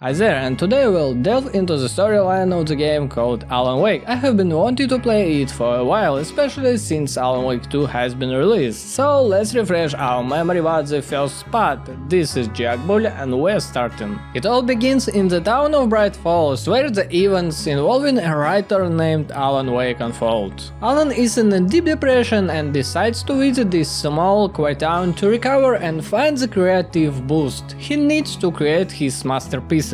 Hi there, and today we'll delve into the storyline of the game called Alan Wake. I have been wanting to play it for a while, especially since Alan Wake 2 has been released, so let's refresh our memory about the first part. This is GiockBul and we're starting. It all begins in the town of Bright Falls, where the events involving a writer named Alan Wake unfold. Alan is in a deep depression and decides to visit this small, quiet town to recover and find the creative boost he needs to create his masterpiece.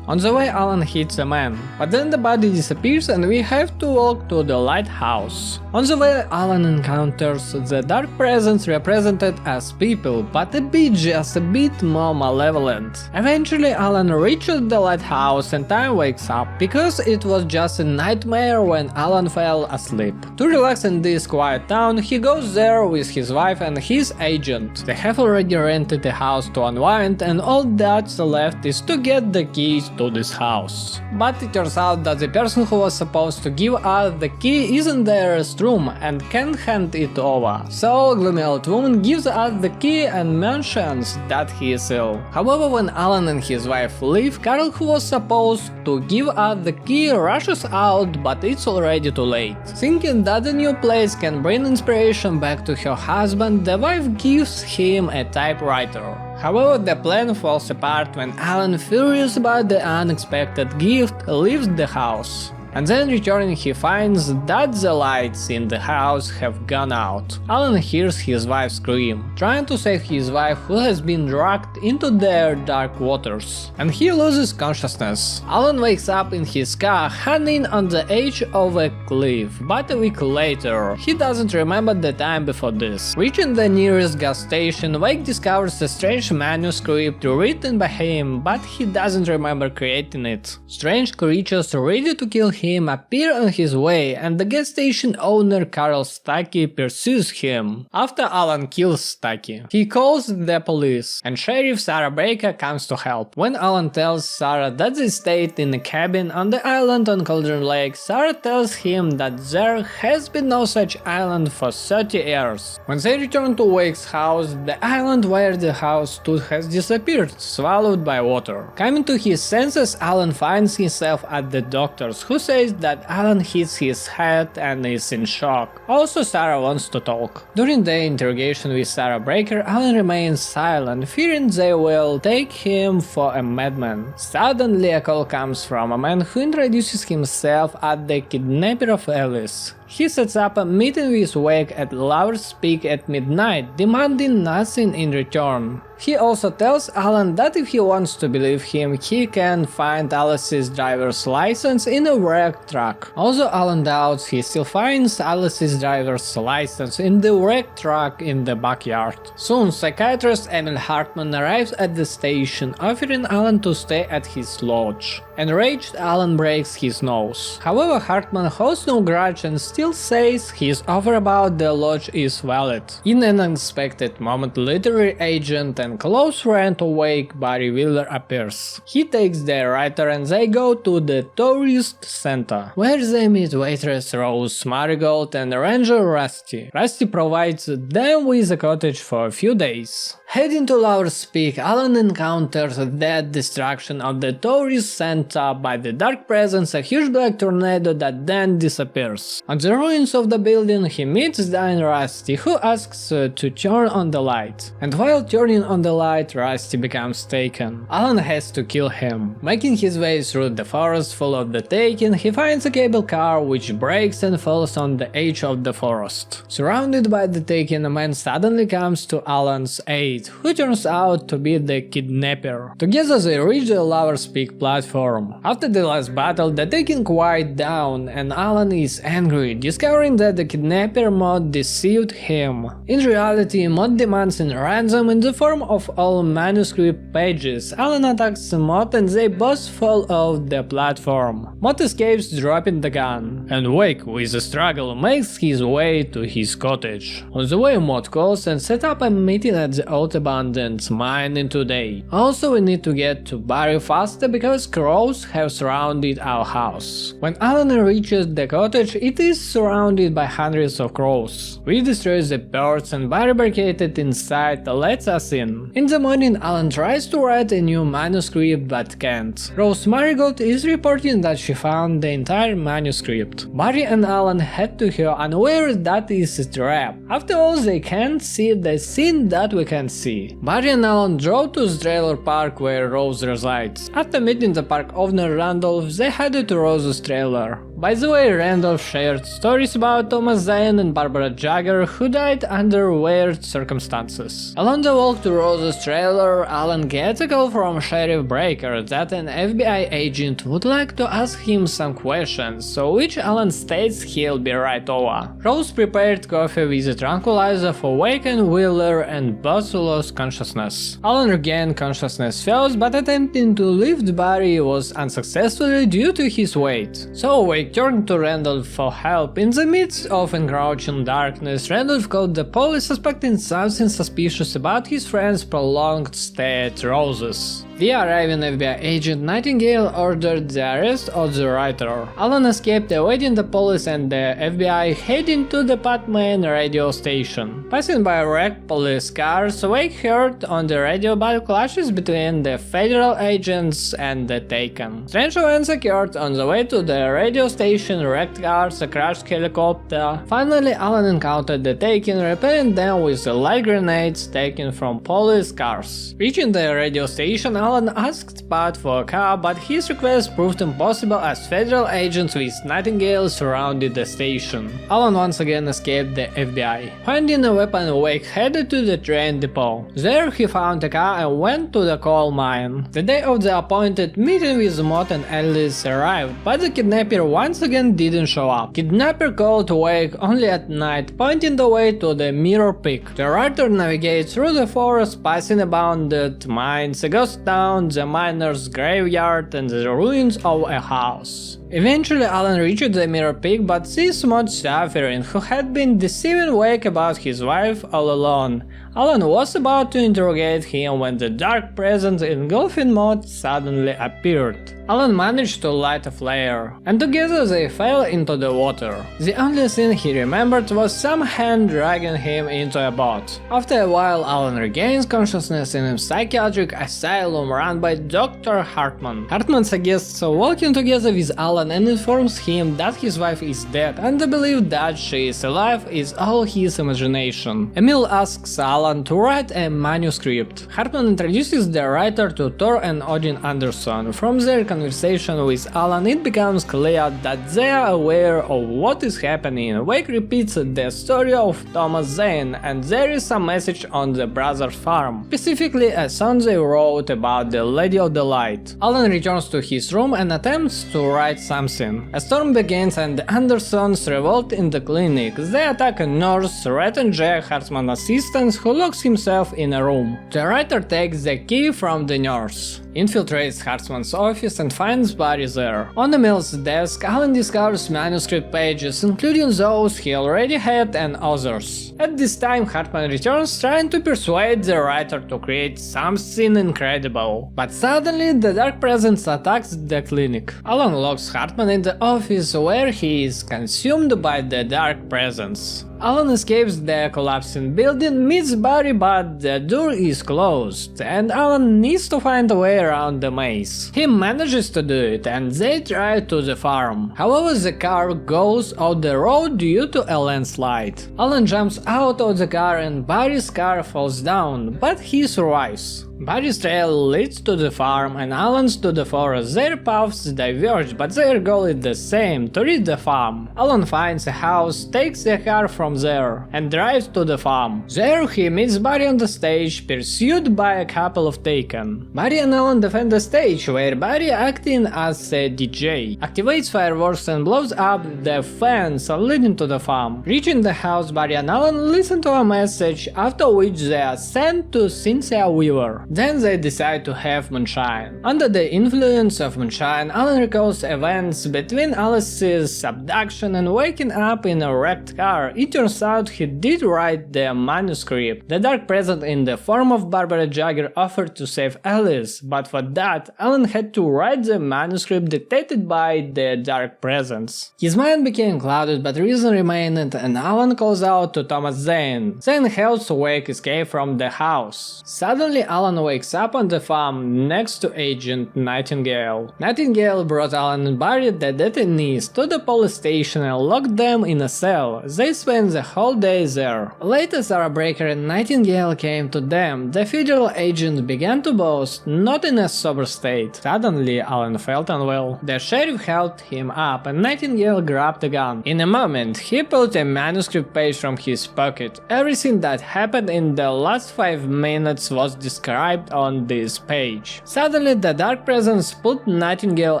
On the way, Alan hits a man, but then the body disappears and we have to walk to the lighthouse. On the way, Alan encounters the dark presence represented as people, but just a bit more malevolent. Eventually, Alan reaches the lighthouse and time wakes up, because it was just a nightmare when Alan fell asleep. To relax in this quiet town, he goes there with his wife and his agent. They have already rented the house to unwind, and all that's left is to get the keys to this house. But it turns out that the person who was supposed to give us the key is in the restroom and can't hand it over. So gloomy old woman gives us the key and mentions that he is ill. However, when Alan and his wife leave, Carol, who was supposed to give us the key, rushes out, but it's already too late. Thinking that the new place can bring inspiration back to her husband, the wife gives him a typewriter. However, the plan falls apart when Alan, furious about the unexpected gift, leaves the house. And then returning, he finds that the lights in the house have gone out. Alan hears his wife scream, trying to save his wife, who has been dragged into their dark waters. And he loses consciousness. Alan wakes up in his car, hanging on the edge of a cliff, but a week later, he doesn't remember the time before this. Reaching the nearest gas station, Wake discovers a strange manuscript written by him, but he doesn't remember creating it. Strange creatures ready to kill him appear on his way, and the gas station owner Carl Stuckey pursues him. After Alan kills Stuckey, he calls the police, and Sheriff Sarah Baker comes to help. When Alan tells Sarah that they stayed in a cabin on the island on Cauldron Lake, Sarah tells him that there has been no such island for 30 years. When they return to Wake's house, the island where the house stood has disappeared, swallowed by water. Coming to his senses, Alan finds himself at the doctor's, who says that Alan hits his head and is in shock. Also, Sarah wants to talk. During the interrogation with Sarah Baker, Alan remains silent, fearing they will take him for a madman. Suddenly, a call comes from a man who introduces himself as the kidnapper of Alice. He sets up a meeting with Wake at Lover's Peak at midnight, demanding nothing in return. He also tells Alan that if he wants to believe him, he can find Alice's driver's license in a wrecked truck. Although Alan doubts, he still finds Alice's driver's license in the wrecked truck in the backyard. Soon, psychiatrist Emil Hartman arrives at the station, offering Alan to stay at his lodge. Enraged, Alan breaks his nose. However, Hartman holds no grudge and still says his offer about the lodge is valid. In an unexpected moment, literary agent and close friend of Wake, Barry Wheeler, appears. He takes the writer and they go to the tourist center, where they meet waitress Rose Marigold and ranger Rusty. Rusty provides them with a cottage for a few days. Heading to Lover's Peak, Alan encounters the destruction of the tourist center by the dark presence, a huge black tornado that then disappears. On the ruins of the building, he meets dying Rusty, who asks to turn on the light. And while turning on the light, Rusty becomes taken. Alan has to kill him. Making his way through the forest full of the taken, he finds a cable car which breaks and falls on the edge of the forest. Surrounded by the taken, a man suddenly comes to Alan's aid, who turns out to be the kidnapper. Together they reach the Lover's Peak platform. After the last battle, the taken quiet down and Alan is angry, discovering that the kidnapper Mod deceived him. In reality, Mod demands a ransom in the form of all manuscript pages. Alan attacks Mod and they both fall off the platform. Mod escapes, dropping the gun, and Wake, with a struggle, makes his way to his cottage. On the way, Mod calls and sets up a meeting at the old abandoned mine in today. Also, we need to get to Barry faster because crows have surrounded our house. When Alan reaches the cottage, it is surrounded by hundreds of crows. We destroy the birds and Barry barricaded inside lets us in. In the morning, Alan tries to write a new manuscript but can't. Rose Marigold is reporting that she found the entire manuscript. Barry and Alan head to her unaware that is a trap. After all, they can't see the scene that we can see. Barry and Alan drove to the trailer park where Rose resides. After meeting the park owner Randolph, they headed to Rose's trailer. By the way, Randolph shared stories about Thomas Zane and Barbara Jagger who died under weird circumstances. Along the walk to Rose's trailer, Alan gets a call from Sheriff Breaker that an FBI agent would like to ask him some questions, so which Alan states he'll be right over. Rose prepared coffee with a tranquilizer for Wake and Wheeler and both lost consciousness. Alan regained consciousness first, but attempting to lift Barry was unsuccessful due to his weight. So Wake turned to Randolph for help. In the midst of encroaching darkness, Randolph called the police suspecting something suspicious about his friend's prolonged stay at Rose's. The arriving FBI agent Nightingale ordered the arrest of the writer. Alan escaped, avoiding the police and the FBI, heading to the Patman radio station. Passing by wrecked police cars, Wake heard on the radio about clashes between the federal agents and the Taken. Strange events occurred on the way to the radio station, wrecked cars, a crashed helicopter. Finally, Alan encountered the Taken, repelling them with light grenades taken from police cars. Reaching the radio station, Alan asked Pat for a car, but his request proved impossible as federal agents with Nightingale surrounded the station. Alan once again escaped the FBI. Finding a weapon, Wake headed to the train depot. There he found a car and went to the coal mine. The day of the appointed meeting with Mott and Alice arrived, but the kidnapper once again didn't show up. Kidnapper called Wake only at night, pointing the way to the Mirror Peak. The writer navigates through the forest, passing abandoned mines, a ghost town, the miner's graveyard, and the ruins of a house. Eventually, Alan reached the Mirror Peak, but sees Mott suffering, who had been deceiving Wake about his wife all along. Alan was about to interrogate him when the dark presence engulfing Mott suddenly appeared. Alan managed to light a flare, and together they fell into the water. The only thing he remembered was some hand dragging him into a boat. After a while, Alan regains consciousness in a psychiatric asylum run by Dr. Hartman. Hartman suggests walking together with Alan and informs him that his wife is dead, and the belief that she is alive is all his imagination. Emil asks Alan to write a manuscript. Hartman introduces the writer to Thor and Odin Anderson. From their conversation with Alan, it becomes clear that they are aware of what is happening. Wake repeats the story of Thomas Zane, and there is a message on the brothers' farm, specifically a song they wrote about the Lady of the Light. Alan returns to his room and attempts to write something. A storm begins and the Andersons revolt in the clinic. They attack a nurse, threaten Jack, Hartman's assistant, who locks himself in a room. The writer takes the key from the nurse, infiltrates Hartman's office and finds Barry there. On Emil's desk, Alan discovers manuscript pages, including those he already had and others. At this time, Hartman returns, trying to persuade the writer to create something incredible. But suddenly, the dark presence attacks the clinic. Alan locks Hartman in the office, where he is consumed by the dark presence. Alan escapes the collapsing building, meets Barry, but the door is closed, and Alan needs to find a way around the maze. He manages to do it, and they drive to the farm. However, the car goes off the road due to a landslide. Alan jumps out of the car and Barry's car falls down, but he survives. Barry's trail leads to the farm and Alan's to the forest. Their paths diverge, but their goal is the same, to reach the farm. Alan finds a house, takes the car from there, and drives to the farm. There he meets Barry on the stage, pursued by a couple of Taken. Barry and Alan defend the stage, where Barry, acting as a DJ, activates fireworks and blows up the fence leading to the farm. Reaching the house, Barry and Alan listen to a message, after which they are sent to Cynthia Weaver. Then they decide to have moonshine. Under the influence of moonshine, Alan recalls events between Alice's abduction and waking up in a wrecked car. It turns out he did write the manuscript. The dark presence in the form of Barbara Jagger offered to save Alice, but for that, Alan had to write the manuscript dictated by the dark presence. His mind became clouded, but reason remained, and Alan calls out to Thomas Zane. Zane helps Wake escape from the house. Suddenly, Alan wakes up on the farm next to Agent Nightingale. Nightingale brought Alan and Barry, the detainees, to the police station and locked them in a cell. They spent the whole day there. Later, Sarah Breaker and Nightingale came to them. The federal agent began to boast, not in a sober state. Suddenly, Alan felt unwell. The sheriff helped him up and Nightingale grabbed a gun. In a moment, he pulled a manuscript page from his pocket. Everything that happened in the last 5 minutes was described on this page. Suddenly, the dark presence pulled Nightingale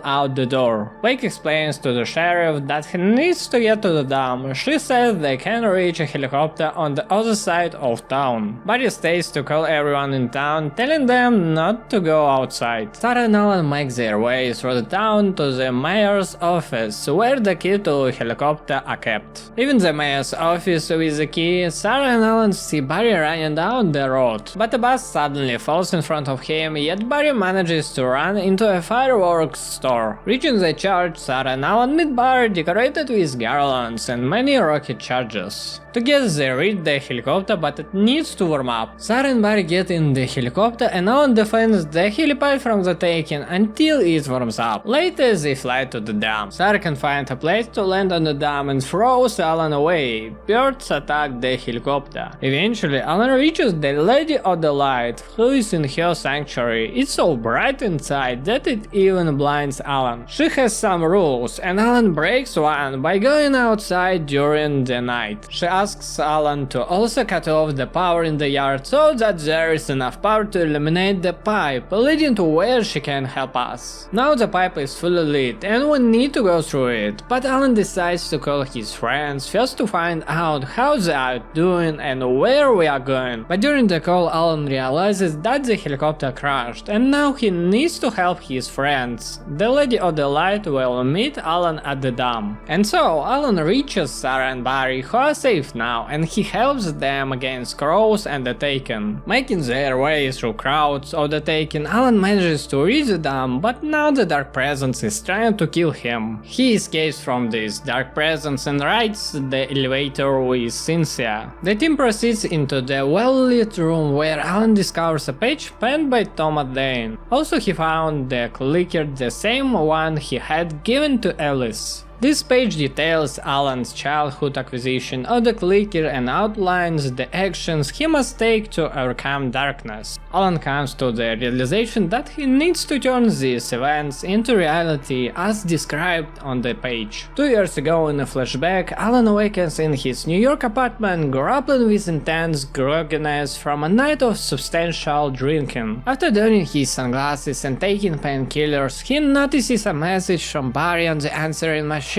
out the door. Wake explains to the sheriff that he needs to get to the dam. She says they can reach a helicopter on the other side of town. Barry stays to call everyone in town, telling them not to go outside. Sarah and Alan make their way through the town to the mayor's office, where the key to a helicopter are kept. Even the mayor's office with the key, Sarah and Alan see Barry running down the road. But a bus suddenly falls in front of him, yet Barry manages to run into a fireworks store. Reaching the church, Sarah and Alan meet Barry decorated with garlands and many rocket charges. Together they reach the helicopter, but it needs to warm up. Sarah and Barry get in the helicopter and Alan defends the helipad from the taking until it warms up. Later they fly to the dam. Sarah can find a place to land on the dam and throws Alan away. Birds attack the helicopter. Eventually Alan reaches the Lady of the Light, who is in her sanctuary. It's so bright inside that it even blinds Alan. She has some rules and Alan breaks one by going outside during the night. She asks Alan to also cut off the power in the yard so that there is enough power to eliminate the pipe leading to where she can help us. Now the pipe is fully lit and we need to go through it, but Alan decides to call his friends first to find out how they are doing and where we are going. But during the call Alan realizes that the helicopter crashed and now he needs to help his friends. The Lady of the Light will meet Alan at the dam. And so Alan reaches Sarah and Barry, who are safe now, and he helps them against crows and the Taken. Making their way through crowds of the Taken, Alan manages to reach the dam, but now the dark presence is trying to kill him. He escapes from this dark presence and rides the elevator with Cynthia. The team proceeds into the well-lit room where Alan discovers a page penned by Thomas Zane. Also he found the clicker, the same one he had given to Alice. This page details Alan's childhood acquisition of the clicker and outlines the actions he must take to overcome darkness. Alan comes to the realization that he needs to turn these events into reality as described on the page. 2 years ago in a flashback, Alan awakens in his New York apartment, grappling with intense grogginess from a night of substantial drinking. After donning his sunglasses and taking painkillers, he notices a message from Barry on the answering machine,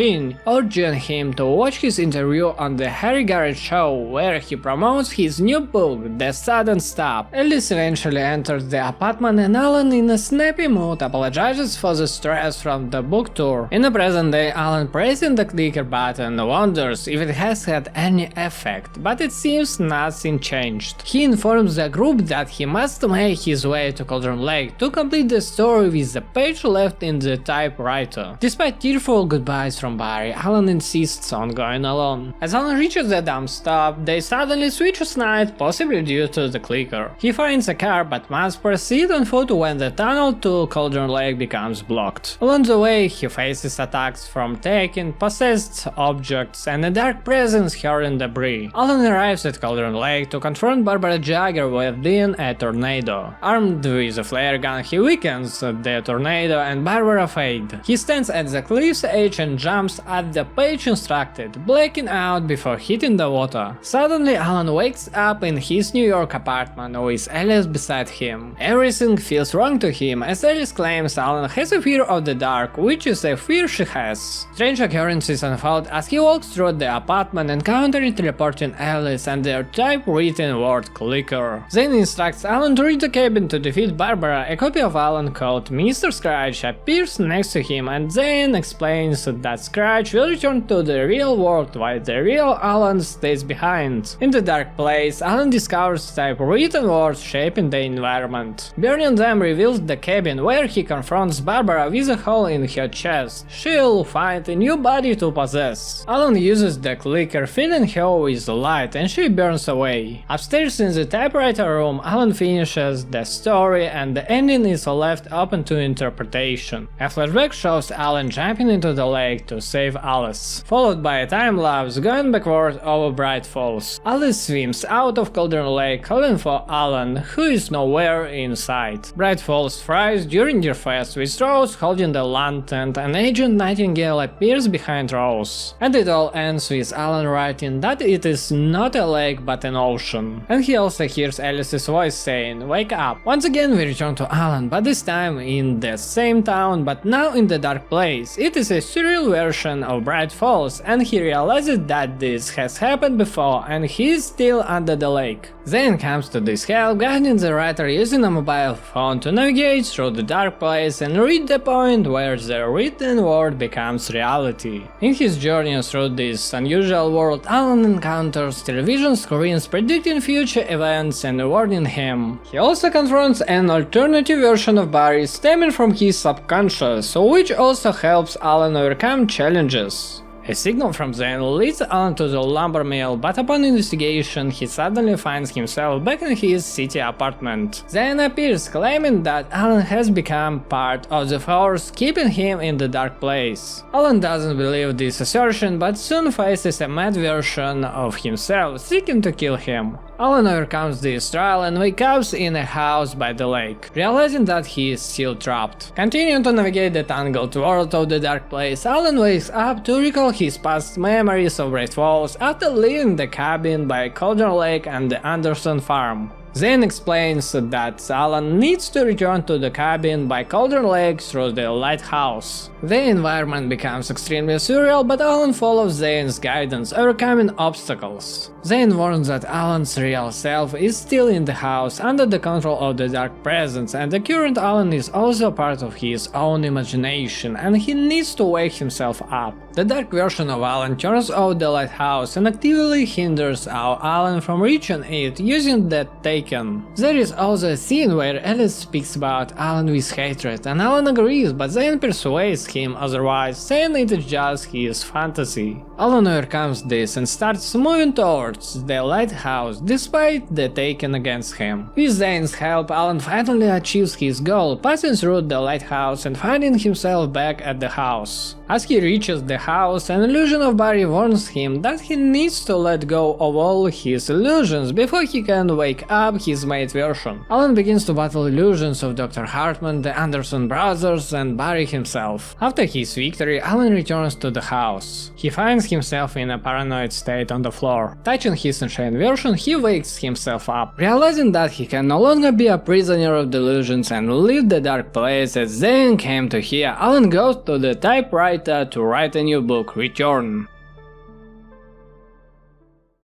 urging him to watch his interview on the Harry Garrett Show, where he promotes his new book, The Sudden Stop. Alice eventually enters the apartment and Alan, in a snappy mood, apologizes for the stress from the book tour. In the present day, Alan, pressing the clicker button, wonders if it has had any effect, but it seems nothing changed. He informs the group that he must make his way to Cauldron Lake to complete the story with the page left in the typewriter. Despite tearful goodbyes from Barry, Alan insists on going alone. As Alan reaches the dump stop, they suddenly switch a night, possibly due to the clicker. He finds a car but must proceed on foot when the tunnel to Cauldron Lake becomes blocked. Along the way, he faces attacks from Taken, possessed objects, and a dark presence hurling debris. Alan arrives at Cauldron Lake to confront Barbara Jagger within a tornado. Armed with a flare gun, he weakens the tornado and Barbara fade. He stands at the cliff's edge and jumps jumps at the page instructed, blacking out before hitting the water. Suddenly Alan wakes up in his New York apartment with Alice beside him. Everything feels wrong to him as Alice claims Alan has a fear of the dark, which is a fear she has. Strange occurrences unfold as he walks through the apartment, encountering teleporting Alice and their typewritten word clicker. Zane instructs Alan to reach the cabin to defeat Barbara. A copy of Alan called Mr. Scratch appears next to him, and Zane explains that Scratch will return to the real world while the real Alan stays behind. In the dark place, Alan discovers typewritten words shaping the environment. Burning them reveals the cabin, where he confronts Barbara with a hole in her chest. She'll find a new body to possess. Alan uses the clicker, filling her with light, and she burns away. Upstairs in the typewriter room, Alan finishes the story, and the ending is left open to interpretation. A flashback shows Alan jumping into the lake to save Alice, followed by a time-lapse going backward over Bright Falls. Alice swims out of Cauldron Lake calling for Alan, who is nowhere in sight. Bright Falls fries during their fest, with Rose holding the lantern, and Agent Nightingale appears behind Rose. And it all ends with Alan writing that it is not a lake but an ocean. And he also hears Alice's voice saying, "Wake up." Once again we return to Alan, but this time in the same town, but now in the dark place. It is a surreal version of Bright Falls, and he realizes that this has happened before and he is still under the lake. Zane comes to this help, guiding the writer using a mobile phone to navigate through the dark place and reach the point where the written word becomes reality. In his journey through this unusual world, Alan encounters television screens predicting future events and warning him. He also confronts an alternative version of Barry stemming from his subconscious, which also helps Alan overcome challenges. A signal from Zane leads Alan to the lumber mill, but upon investigation he suddenly finds himself back in his city apartment. Zane appears, claiming that Alan has become part of the force keeping him in the dark place. Alan doesn't believe this assertion, but soon faces a mad version of himself seeking to kill him. Alan overcomes this trial and wakes up in a house by the lake, realizing that he is still trapped. Continuing to navigate the tangled world of the dark place, Alan wakes up to recall his past memories of Bright Falls after leaving the cabin by Cauldron Lake and the Anderson farm. Zane explains that Alan needs to return to the cabin by Cauldron Lake through the lighthouse. The environment becomes extremely surreal, but Alan follows Zane's guidance, overcoming obstacles. Zane warns that Alan's real self is still in the house under the control of the dark presence, and the current Alan is also part of his own imagination, and he needs to wake himself up. The dark version of Alan turns off the lighthouse and actively hinders our Alan from reaching it using the Taken. There is also a scene where Alice speaks about Alan with hatred, and Alan agrees, but Zane persuades him otherwise, saying it is just his fantasy. Alan overcomes this and starts moving towards the lighthouse despite the Taken against him. With Zane's help, Alan finally achieves his goal, passing through the lighthouse and finding himself back at the house. As he reaches the house, an illusion of Barry warns him that he needs to let go of all his illusions before he can wake up his mate version. Alan begins to battle illusions of Dr. Hartman, the Anderson brothers, and Barry himself. After his victory, Alan returns to the house. He finds himself in a paranoid state on the floor. Touching his unchained version, he wakes himself up, realizing that he can no longer be a prisoner of delusions and leave the dark place as Zane came to hear. Alan goes to the typewriter to write a new book, Return.